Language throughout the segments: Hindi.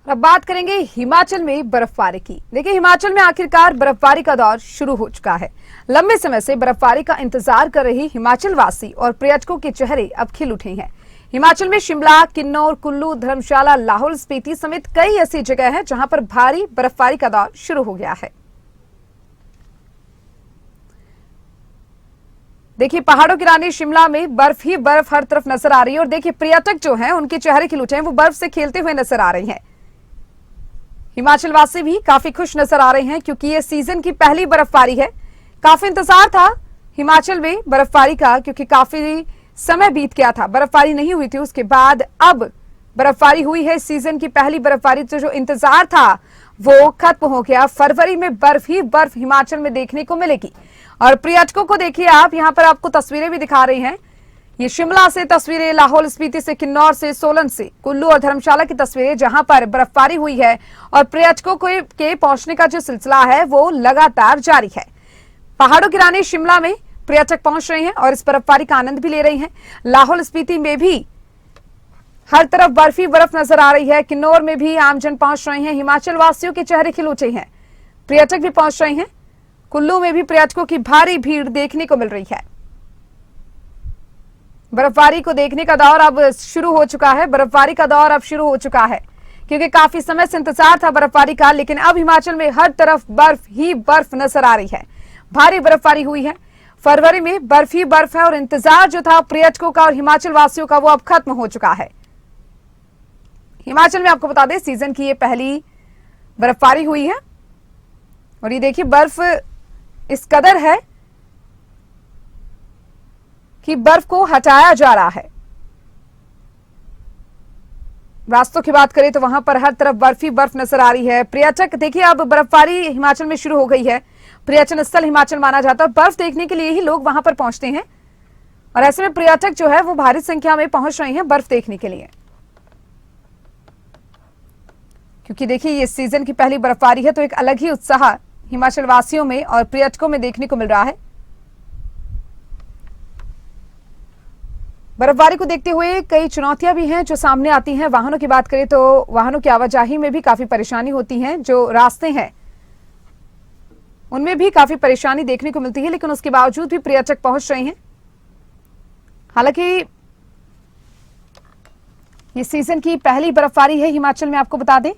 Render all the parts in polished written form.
अब बात करेंगे हिमाचल में बर्फबारी की। देखिए, हिमाचल में आखिरकार बर्फबारी का दौर शुरू हो चुका है। लंबे समय से बर्फबारी का इंतजार कर रही हिमाचल वासी और पर्यटकों के चेहरे अब खिल उठे हैं। हिमाचल में शिमला, किन्नौर, कुल्लू, धर्मशाला, लाहौल स्पीति समेत कई ऐसी जगह हैं जहां पर भारी बर्फबारी का दौर शुरू हो गया है। देखिए, पहाड़ों की रानी शिमला में बर्फ ही बर्फ हर तरफ नजर आ रही है और देखिए पर्यटक जो हैं उनके चेहरे खिल उठे हैं, वो बर्फ से खेलते हुए नजर आ रहे हैं। हिमाचल वासी भी काफी खुश नजर आ रहे हैं क्योंकि ये सीजन की पहली बर्फबारी है। काफी इंतजार था हिमाचल में बर्फबारी का क्योंकि काफी समय बीत गया था, बर्फबारी नहीं हुई थी। उसके बाद अब बर्फबारी हुई है। सीजन की पहली बर्फबारी तो जो इंतजार था वो खत्म हो गया। फरवरी में बर्फ ही बर्फ हिमाचल में देखने को मिलेगी। और पर्यटकों को देखिए आप, यहां पर आपको तस्वीरें भी दिखा रहे हैं। ये शिमला से तस्वीरें, लाहौल स्पीति से, किन्नौर से, सोलन से, कुल्लू और धर्मशाला की तस्वीरें जहां पर बर्फबारी हुई है और पर्यटकों के पहुंचने का जो सिलसिला है वो लगातार जारी है। पहाड़ों की रानी शिमला में पर्यटक पहुंच रहे हैं और इस बर्फबारी का आनंद भी ले रहे हैं। लाहौल स्पीति में भी हर तरफ बर्फ ही बर्फ नजर आ रही है। किन्नौर में भी आमजन पहुंच रहे हैं। हिमाचल वासियों के चेहरे खिल उठे हैं, पर्यटक भी पहुंच रहे हैं। कुल्लू में भी पर्यटकों की भारी भीड़ देखने को मिल रही है। बर्फबारी को देखने का दौर अब शुरू हो चुका है। बर्फबारी का दौर अब शुरू हो चुका है क्योंकि काफी समय से इंतजार था बर्फबारी का, लेकिन अब हिमाचल में हर तरफ बर्फ ही बर्फ नजर आ रही है। भारी बर्फबारी हुई है। फरवरी में बर्फ ही बर्फ है और इंतजार जो था पर्यटकों का और हिमाचल वासियों का वो अब खत्म हो चुका है। हिमाचल में आपको बता दें सीजन की ये पहली बर्फबारी हुई है और ये देखिए बर्फ इस कदर है कि बर्फ को हटाया जा रहा है। रास्तों की बात करें तो वहां पर हर तरफ बर्फ ही बर्फ नजर आ रही है। पर्यटक देखिए, अब बर्फबारी हिमाचल में शुरू हो गई है। पर्यटन स्थल हिमाचल माना जाता है। बर्फ देखने के लिए ही लोग वहां पर पहुंचते हैं और ऐसे में पर्यटक जो है वो भारी संख्या में पहुंच रहे हैं बर्फ देखने के लिए, क्योंकि देखिए ये सीजन की पहली बर्फबारी है तो एक अलग ही उत्साह हिमाचल वासियों में और पर्यटकों में देखने को मिल रहा है। बर्फबारी को देखते हुए कई चुनौतियां भी हैं जो सामने आती हैं। वाहनों की बात करें तो वाहनों की आवाजाही में भी काफी परेशानी होती है। जो रास्ते हैं उनमें भी काफी परेशानी देखने को मिलती है, लेकिन उसके बावजूद भी पर्यटक पहुंच रहे हैं। हालांकि ये सीजन की पहली बर्फबारी है हिमाचल में। आपको बता दें,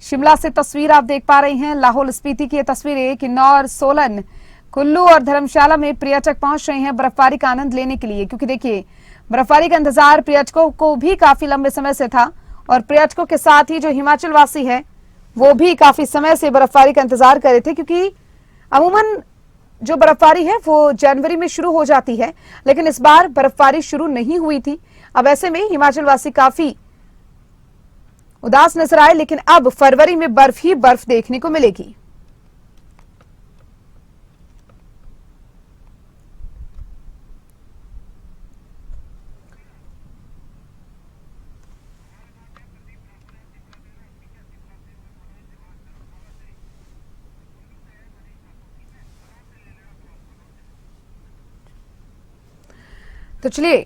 शिमला से तस्वीर आप देख पा रहे हैं, लाहौल स्पीति की तस्वीरें, किन्नौर, सोलन, कुल्लू और धर्मशाला में पर्यटक पहुंच रहे हैं बर्फबारी का आनंद लेने के लिए, क्योंकि देखिए बर्फबारी का इंतजार पर्यटकों को भी काफी लंबे समय से था और पर्यटकों के साथ ही जो हिमाचल वासी है वो भी काफी समय से बर्फबारी का इंतजार कर रहे थे, क्योंकि अमूमन जो बर्फबारी है वो जनवरी में शुरू हो जाती है, लेकिन इस बार बर्फबारी शुरू नहीं हुई थी। अब ऐसे में हिमाचल वासी काफी उदास नजर आए, लेकिन अब फरवरी में बर्फ ही बर्फ देखने को मिलेगी। तो चलिए,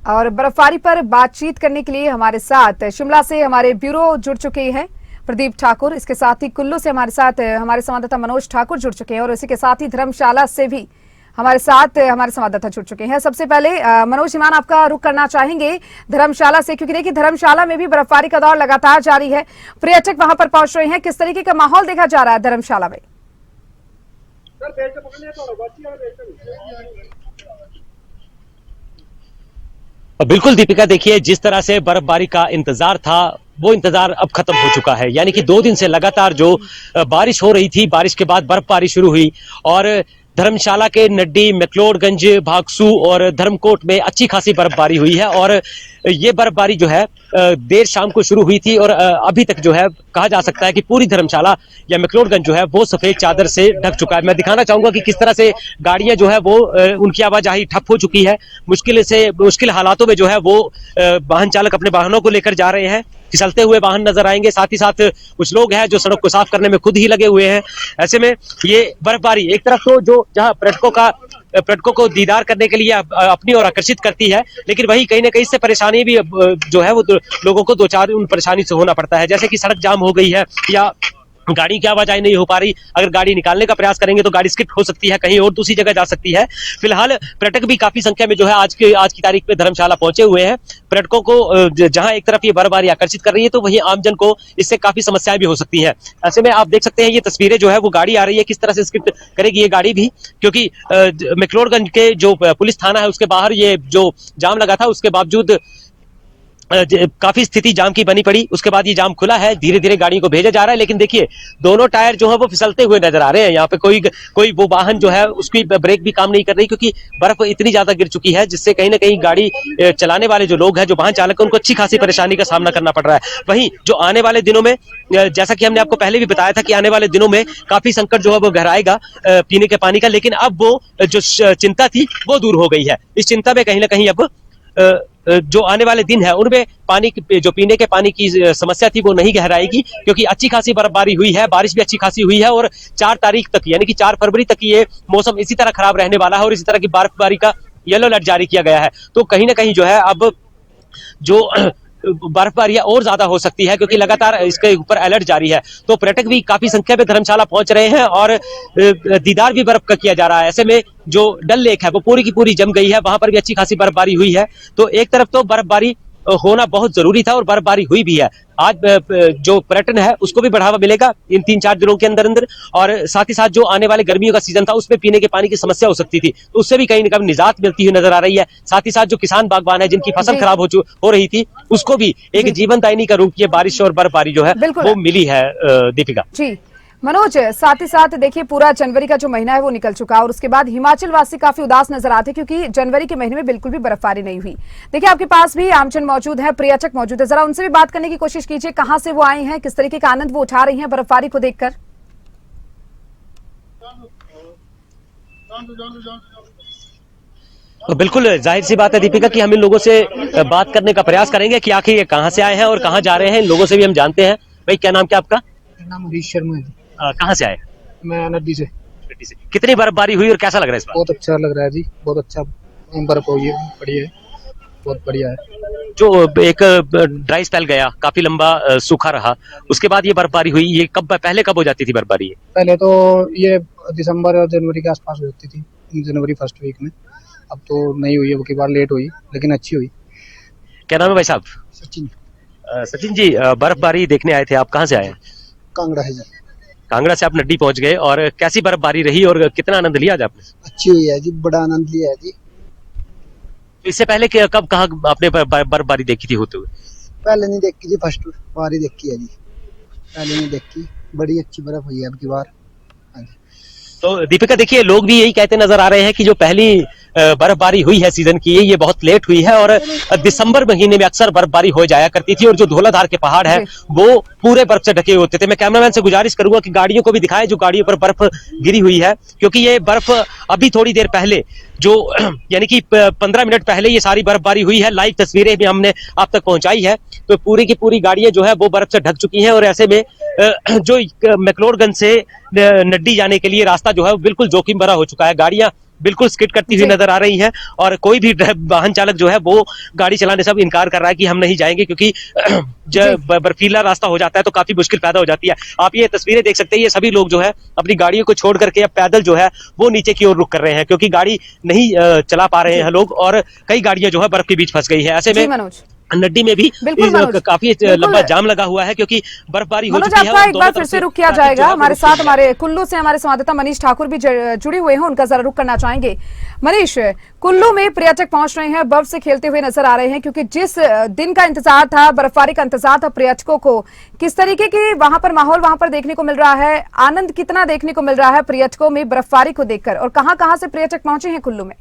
और बर्फबारी पर बातचीत करने के लिए हमारे साथ शिमला से हमारे ब्यूरो जुड़ चुके हैं प्रदीप ठाकुर। इसके साथ ही कुल्लू से हमारे साथ हमारे संवाददाता मनोज ठाकुर जुड़ चुके हैं और इसी के साथ ही धर्मशाला से भी हमारे साथ हमारे संवाददाता जुड़ चुके हैं। सबसे पहले मनोज ईमान, आपका रुख करना चाहेंगे धर्मशाला से, क्योंकि देखिए धर्मशाला में भी बर्फबारी का दौर लगातार जारी है। पर्यटक वहां पर पहुंच रहे हैं। किस तरीके का माहौल देखा जा रहा है धर्मशाला में? बिल्कुल दीपिका, देखिए जिस तरह से बर्फबारी का इंतजार था वो इंतजार अब खत्म हो चुका है। यानी कि 2 दिन से लगातार जो बारिश हो रही थी, बारिश के बाद बर्फबारी शुरू हुई और धर्मशाला के नड्डी, मैक्लोडगंज, भागसू और धर्मकोट में अच्छी खासी बर्फबारी हुई है और ये बर्फबारी जो है देर शाम को शुरू हुई थी और अभी तक जो है कहा जा सकता है कि पूरी धर्मशाला या मैक्लोडगंज जो है वो सफेद चादर से ढक चुका है। मैं दिखाना चाहूंगा कि किस तरह से गाड़ियां जो है वो उनकी आवाजाही ठप हो चुकी है। मुश्किल हालातों में जो है वो वाहन चालक अपने वाहनों को लेकर जा रहे हैं। फिसलते हुए वाहन नजर आएंगे, साथ ही साथ कुछ लोग हैं जो सड़क को साफ करने में खुद ही लगे हुए हैं। ऐसे में ये बर्फबारी एक तरफ तो जो जहां पर्यटकों का पर्यटकों को दीदार करने के लिए अपनी ओर आकर्षित करती है, लेकिन वही कहीं ना कहीं इससे परेशानी भी जो है वो लोगों को दो चार उन परेशानी से होना पड़ता है, जैसे कि सड़क जाम हो गई है या गाड़ी की आवाजाही नहीं हो पा रही। अगर गाड़ी निकालने का प्रयास करेंगे तो गाड़ी स्किप हो सकती है, कहीं और दूसरी जगह जा सकती है। फिलहाल पर्यटक भी काफी संख्या में जो है आज की तारीख में धर्मशाला पहुंचे हुए हैं। पर्यटकों को जहां एक तरफ ये बर्फबारी आकर्षित कर रही है, तो वहीं आमजन को इससे काफी समस्याएं भी हो सकती हैं। ऐसे में आप देख सकते हैं ये तस्वीरें जो है वो गाड़ी आ रही है, किस तरह से स्किप करेगी ये गाड़ी भी, क्योंकि मैक्लोडगंज के जो पुलिस थाना है उसके बाहर ये जो जाम लगा था उसके बावजूद काफी स्थिति जाम की बनी पड़ी। उसके बाद ये जाम खुला है, धीरे धीरे गाड़ियों को भेजा जा रहा है, लेकिन देखिए दोनों टायर जो है वो फिसलते हुए नजर आ रहे हैं। यहाँ पे कोई वो वाहन जो है उसकी ब्रेक भी काम नहीं कर रही, क्योंकि बर्फ इतनी ज्यादा गिर चुकी है जिससे कहीं ना कहीं गाड़ी चलाने वाले जो लोग हैं, जो वाहन चालक है, उनको अच्छी खासी परेशानी का सामना करना पड़ रहा है। वहीं जो आने वाले दिनों में, जैसा कि हमने आपको पहले भी बताया था कि आने वाले दिनों में काफी संकट जो है वो गहराएगा पीने के पानी का, लेकिन अब वो जो चिंता थी वो दूर हो गई है। इस चिंता में कहीं ना कहीं अब जो आने वाले दिन है उनमें पानी जो पीने के पानी की समस्या थी वो नहीं गहराएगी, क्योंकि अच्छी खासी बर्फबारी हुई है, बारिश भी अच्छी खासी हुई है और 4 तारीख तक यानी कि 4 फरवरी तक ये मौसम इसी तरह खराब रहने वाला है और इसी तरह की बर्फबारी का येलो अलर्ट जारी किया गया है। तो कहीं ना कहीं जो है अब जो बर्फबारी और ज्यादा हो सकती है, क्योंकि लगातार इसके ऊपर अलर्ट जारी है। तो पर्यटक भी काफी संख्या में धर्मशाला पहुंच रहे हैं और दीदार भी बर्फ का किया जा रहा है। ऐसे में जो डल लेक है वो पूरी की पूरी जम गई है, वहां पर भी अच्छी खासी बर्फबारी हुई है। तो एक तरफ तो बर्फबारी होना बहुत जरूरी था और बर्फबारी हुई भी है। आज जो पर्यटन है उसको भी बढ़ावा मिलेगा इन 3-4 दिनों के अंदर अंदर, और साथ ही साथ जो आने वाले गर्मियों का सीजन था उसमें पीने के पानी की समस्या हो सकती थी, तो उससे भी कहीं ना कहीं निजात मिलती हुई नजर आ रही है। साथ ही साथ जो किसान बागवान है जिनकी फसल खराब हो रही थी, उसको भी एक जीवन दायिनी का रूप ये बारिश और बर्फबारी जो है वो मिली है। दीपिका जी मनोज, साथ ही साथ देखिए पूरा जनवरी का जो महीना है वो निकल चुका और उसके बाद हिमाचल वासी काफी उदास नजर आते क्योंकि जनवरी के महीने में बिल्कुल भी बर्फबारी नहीं हुई। देखिए आपके पास भी आमजन मौजूद है, पर्यटक मौजूद है, जरा उनसे भी बात करने की कोशिश कीजिए। कहां से वो आए हैं, किस तरीके का आनंद वो उठा रही हैं बर्फबारी को देखकर? तो बिल्कुल जाहिर सी बात है दीपिका कि हम इन लोगों से बात करने का प्रयास करेंगे कि आखिर ये कहाँ से आए हैं और कहाँ जा रहे हैं। इन लोगों से भी हम जानते हैं। भाई क्या नाम क्या आपका? नाम हरीश शर्मा है। कहाँ से आए? मैं नड्डी से। कितनी बर्फबारी हुई और कैसा लग रहा है इस बार? बहुत अच्छा लग रहा है जी, बहुत अच्छा बर्फ हुई है, बढ़िया है, बहुत बढ़िया है। जो एक ड्राई स्पेल गया, काफी लंबा सूखा रहा, उसके बाद ये बर्फबारी हुई, ये पहले कब हो जाती थी बर्फबारी? पहले तो ये दिसंबर और जनवरी के आसपास होती थी, जनवरी फर्स्ट वीक में। अब तो नहीं हुई, अब की बार लेट हुई लेकिन अच्छी हुई। क्या नाम है भाई साहब? सचिन। सचिन जी, बर्फबारी देखने आए थे, आप कहाँ से आए? कांगड़ा है जी। कांगड़ा से आप नड्डी पहुंच गए, और कैसी बर्फबारी रही और कितना आनंद लिया आज आपने? अच्छी हुई है जी, बड़ा आनंद लिया है जी। इससे पहले कब कहाँ आपने बर्फबारी देखी थी होते हुए? पहले नहीं देखी जी, फर्स्ट बार ही देखी है जी, पहले नहीं देखी। बड़ी अच्छी बर्फ हुई है अब की बार। तो दीपिका देखिए, लोग भी यही कहते नजर आ रहे हैं कि जो पहली बर्फबारी हुई है सीजन की, ये बहुत लेट हुई है और दिसंबर महीने में अक्सर बर्फबारी हो जाया करती थी और जो धौलाधार के पहाड़ है वो पूरे बर्फ से ढके होते थे। मैं कैमरामैन से गुजारिश करूंगा कि गाड़ियों को भी दिखाएं जो गाड़ियों पर बर्फ गिरी हुई है, क्योंकि ये बर्फ अभी थोड़ी देर पहले जो यानी कि 15 मिनट पहले ये सारी बर्फबारी हुई है। लाइव तस्वीरें भी हमने आप तक पहुंचाई है। तो पूरी की पूरी गाड़ियां जो है वो बर्फ से ढक चुकी हैं और ऐसे में जो मैक्लोडगंज से नड्डी जाने के लिए रास्ता जो है वो बिल्कुल जोखिम भरा हो चुका है। गाड़ियां बिल्कुल स्किड करती हुई नजर आ रही हैं और कोई भी वाहन चालक जो है वो गाड़ी चलाने से अब इनकार कर रहा है कि हम नहीं जाएंगे, क्योंकि जब बर्फीला रास्ता हो जाता है तो काफी मुश्किल पैदा हो जाती है। आप ये तस्वीरें देख सकते हैं, ये सभी लोग जो है अपनी गाड़ियों को छोड़ करके अब पैदल जो है वो नीचे की ओर रुक कर रहे हैं, क्योंकि गाड़ी नहीं चला पा रहे हैं लोग और कई गाड़ियां जो है बर्फ के बीच फंस गई है। ऐसे में नड्डी में भी काफी लंबा जाम लगा हुआ है, क्योंकि बर्फबारी हो चुकी है। आपका एक बार फिर से रुक किया जाएगा। हमारे साथ हमारे कुल्लू से हमारे संवाददाता मनीष ठाकुर भी जुड़े हुए हैं, उनका जरा रुक करना चाहेंगे। मनीष, कुल्लू में पर्यटक पहुंच रहे हैं, बर्फ से खेलते हुए नजर आ रहे हैं, क्योंकि जिस दिन का इंतजार था, बर्फबारी का इंतजार था पर्यटकों को, किस तरीके की वहां पर माहौल वहां पर देखने को मिल रहा है? आनंद कितना देखने को मिल रहा है पर्यटकों में बर्फबारी को देखकर, और कहां कहां से पर्यटक पहुंचे हैं कुल्लू में?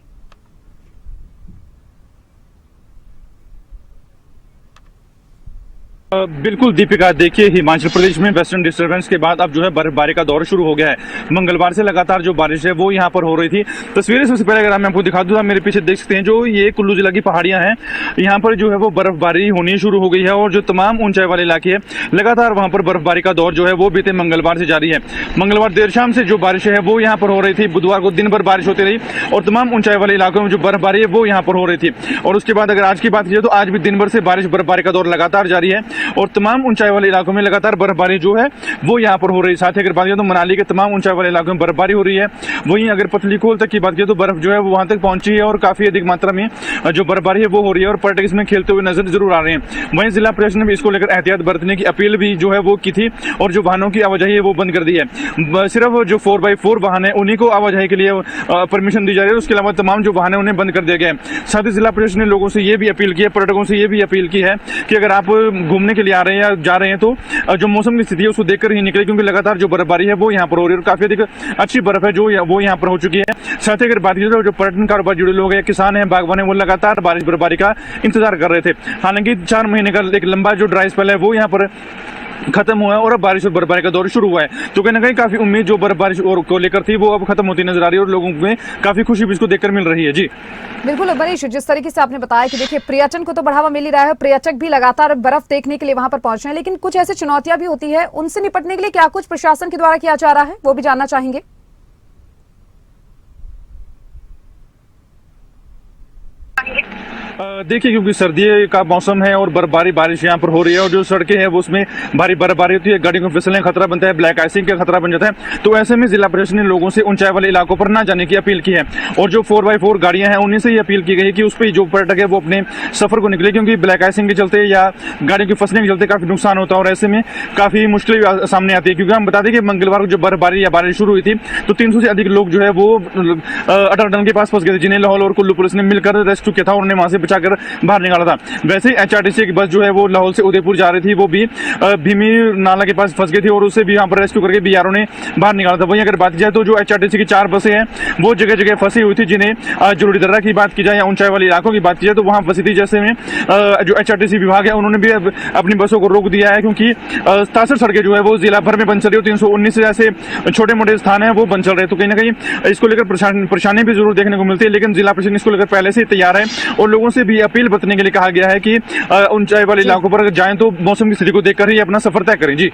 बिल्कुल दीपिका, देखिए हिमाचल प्रदेश में वेस्टर्न डिस्टर्बेंस के बाद अब जो है बर्फबारी का दौर शुरू हो गया है। मंगलवार से लगातार जो बारिश है वो यहाँ पर हो रही थी। तस्वीरें सबसे पहले अगर मैं आपको दिखा दूँ, मेरे पीछे देख सकते हैं जो ये कुल्लू जिला की पहाड़ियां हैं, यहाँ पर जो है वो बर्फबारी होनी शुरू हो गई है और जो तमाम ऊंचाई वाले इलाके हैं लगातार वहाँ पर बर्फबारी का दौर जो है वो बीते मंगलवार से जारी है। मंगलवार देर शाम से जो बारिश है वो यहाँ पर हो रही थी, बुधवार को दिन भर बारिश होती रही और तमाम ऊंचाई वाले इलाकों में जो बर्फबारी है वो यहाँ पर हो रही थी। और उसके बाद अगर आज की बात की तो आज भी दिन भर से बारिश बर्फबारी का दौर लगातार जारी है और तमाम ऊंचाई वाले इलाकों में लगातार बर्फबारी जो है वो यहाँ पर हो रही है। साथ ही अगर बात करें तो मनाली के तमाम ऊंचाई वाले इलाकों में बर्फबारी हो रही है। वहीं अगर पतलीकोल तक की बात करें तो बर्फ जो है वो वहां तक पहुंची है और काफी अधिक मात्रा में जो बर्फबारी है वो हो रही है और पर्यटक इसमें खेलते हुए नजर जरूर आ रहे हैं। वहीं जिला प्रशासन ने भी इसको लेकर एहतियात बरतने की अपील भी जो है वो की थी और जो वाहनों की आवाजाही है वो बंद कर दी है। सिर्फ जो 4x4 वाहन है उन्हीं को आवाजाही के लिए परमिशन दी जा रही है, उसके अलावा तमाम जो वाहन है उन्हें बंद कर दिया गया है। साथ ही जिला प्रशासन ने लोगों से ये भी अपील की है, पर्यटकों से ये भी अपील की है कि अगर आप घूमने के लिए आ रहे हैं या जा रहे हैं तो जो मौसम की स्थिति है उसको देखकर ही निकले, क्योंकि लगातार जो बर्फबारी है वो यहाँ पर हो रही है और काफी अधिक अच्छी बर्फ है जो वो यहाँ पर हो चुकी है। साथ ही अगर बात की तो जो पर्यटन कारोबार जुड़े लोग हैं, किसान हैं, बागवान हैं, वो लगातार बारिश बर्फबारी का इंतजार कर रहे थे। हालांकि 4 महीने का एक लंबा जो ड्राई स्पेल है वो यहाँ पर खत्म हुआ है और अब बारिश और बर्फबारी का दौर शुरू हुआ है। तो कहीं ना कहीं काफी उम्मीद जो बर्फबारी और को लेकर थी वो अब खत्म होती नजर आ रही है और लोगों में काफी खुशी भी इसको देखकर मिल रही है। जी बिल्कुल मनीष, जिस तरीके से आपने बताया कि देखिए पर्यटन को तो बढ़ावा मिल ही रहा है, पर्यटक भी लगातार बर्फ देखने के लिए वहां पर पहुंच रहे हैं, लेकिन कुछ ऐसी चुनौतियां भी होती है, उनसे निपटने के लिए क्या कुछ प्रशासन के द्वारा किया जा रहा है वो भी जानना चाहेंगे। देखिए क्योंकि सर्दी का मौसम है और बर्फबारी बारिश यहाँ पर हो रही है और जो सड़कें हैं वो उसमें भारी बर्फबारी होती है, गाड़ियों को फिसलने का खतरा बनता है, ब्लैक आइसिंग का खतरा बन जाता है। तो ऐसे में जिला प्रशासन ने लोगों से ऊंचाई वाले इलाकों पर ना जाने की अपील की है और जो 4x4 गाड़ियां हैं उन्हीं से ये अपील की गई है कि उस पर जो पर्यटक है वो अपने सफर को निकले, क्योंकि ब्लैक आइसिंग के चलते या गाड़ियों के फंसने के चलते काफी नुकसान होता है और ऐसे में काफी मुश्किलें सामने आती है। क्योंकि हम बता दें कि मंगलवार को जो बर्फबारी या बारिश शुरू हुई थी तो 300 से अधिक लोग जो है वो अटल टनल के पास फंस गए थे, जिन्हें लाहौल और कुल्लू पुलिस ने मिलकर रेस्क्यू किया था और उन्हें वहां से बचाकर बाहर निकाला था। वैसे एचआरटीसी की बस जो है वो लाहौल से उदयपुर जा रही थी, वो भी भीमी नाला के पास फंस गई थी और उसे भी यहाँ पर रेस्क्यू करके बीआरओ ने बाहर निकाला था। वहीं अगर बात की जाए तो जो एचआरटीसी की 4 बसें हैं वो जगह जगह फंसी हुई थी, जिन्हें जरूरी दर्रा की बात की जाए या ऊंचाई वाले इलाकों की बात की जाए तो वहां फंसी थी। जैसे में जो एचआरटीसी विभाग है उन्होंने भी अपनी बसों को रोक दिया है, क्योंकि 67 सड़कें जो है वो जिला भर में बन चल रही है, 319 ऐसे छोटे मोटे स्थान है वो बन चल रहे हैं। तो कहीं ना कहीं इसको लेकर परेशानी भी जरूर देखने को मिलती है, लेकिन जिला प्रशासन इसको लेकर पहले से ही तैयार है और लोगों से भी अपील बरतने के लिए कहा गया है कि ऊंचाई वाले इलाकों पर जाएं तो मौसम की स्थिति को देखकर ही अपना सफर तय करें। जी।